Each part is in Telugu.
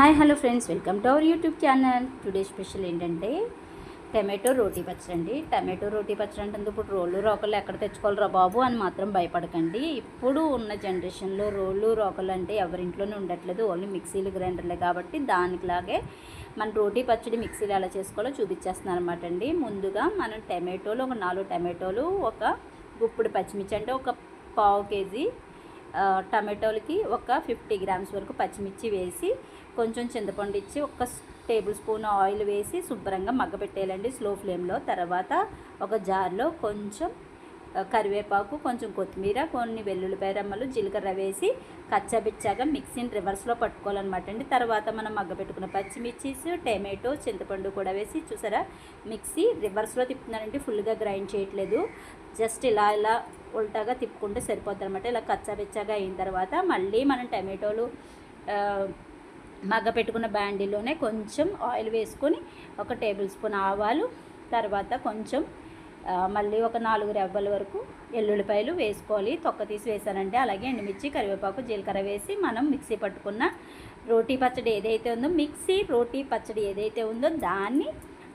Hi hello friends, welcome to our YouTube channel. Today special ఏంటంటే టమాటో రోటీ పచ్చడి అండి. టమాటో రోటీ పచ్చడి అంటే ఇప్పుడు రోళ్ళు రోకలు ఎక్కడ తెచ్చుకోవాలరా బాబు అని మాత్రం భయపడకండి. ఇప్పుడు ఉన్న జనరేషన్లో రోళ్ళు రోకలు అంటే ఎవరింట్లోనే ఉండట్లేదు, ఓన్లీ మిక్సీలు గ్రైండర్లే. కాబట్టి దానిలాగే మన రోటీ పచ్చడి మిక్సీలు ఎలా చేసుకోవాలో చూపించేస్తున్నాను అనమాట అండి. ముందుగా మనం టమాటోలు ఒక 4 టమాటోలు, ఒక గుప్పుడు పచ్చిమిర్చి అంటే ఒక పావు కేజీ టమాటోలకి ఒక 50 గ్రామ్స్ వరకు పచ్చిమిర్చి వేసి కొంచెం చింతపండు ఇచ్చి ఒక టేబుల్ స్పూన్ ఆయిల్ వేసి శుభ్రంగా మగ్గపెట్టేయాలండి స్లో ఫ్లేమ్లో. తర్వాత ఒక జార్లో కొంచెం కరివేపాకు, కొంచెం కొత్తిమీర, కొన్ని వెల్లుల్లిపాయ రెమ్మలు, జీలకర్ర వేసి కచ్చాబిచ్చాగా మిక్సీని రివర్స్లో పట్టుకోవాలన్నమాట అండి. తర్వాత మనం మగ్గపెట్టుకున్న పచ్చిమిర్చీస్, టమాటో, చింతపండు కూడా వేసి చూసారా మిక్సీ రివర్స్లో తిప్పుతున్నానండి, ఫుల్గా గ్రైండ్ చేయట్లేదు. జస్ట్ ఇలా ఇలా ఉల్టాగా తిప్పుకుంటే సరిపోద్ది అనమాట. ఇలా కచ్చాబిచ్చాగా అయిన తర్వాత మళ్ళీ మనం టమాటోలు మగ్గపెట్టుకున్న బాండీలోనే కొంచెం ఆయిల్ వేసుకొని ఒక టేబుల్ స్పూన్ ఆవాలు, తర్వాత కొంచెం మళ్ళీ ఒక 4 రెబ్బల వరకు ఎల్లుల్లిపాయలు వేసుకోవాలి. తొక్క తీసి వేసానంటే. అలాగే ఎండుమిర్చి, కరివేపాకు, జీలకర్ర వేసి మనం మిక్సీ పట్టుకున్న రోటీ పచ్చడి ఏదైతే ఉందో, మిక్సీ రోటీ పచ్చడి ఏదైతే ఉందో దాన్ని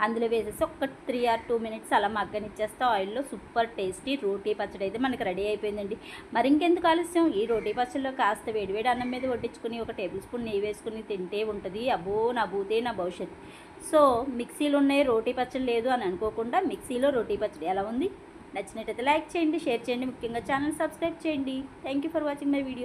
అందులో వేసేసి ఒక 3 or 2 మినిట్స్ అలా మగ్గనిచ్చేస్తే ఆయిల్లో సూపర్ టేస్టీ రోటీ పచ్చడి అయితే మనకి రెడీ అయిపోయిందండి. మరి ఇంకెందుకు ఆలస్యం, ఈ రోటీ పచ్చడిలో కాస్త వేడివేడి అన్నం మీద వడ్డించుకుని ఒక టేబుల్ స్పూన్ నెయ్యి వేసుకుని తింటే ఉంటుంది. అబ్బో నా భూతే నా భవిష్యత్. సో మిక్సీలో ఉన్నాయి రోటీ పచ్చడి లేదు అని అనుకోకుండా మిక్సీలో రోటీ పచ్చడి ఎలా ఉంది, నచ్చినట్టయితే లైక్ చేయండి, షేర్ చేయండి, ముఖ్యంగా ఛానల్ సబ్స్క్రైబ్ చేయండి. Thank you for watching my video.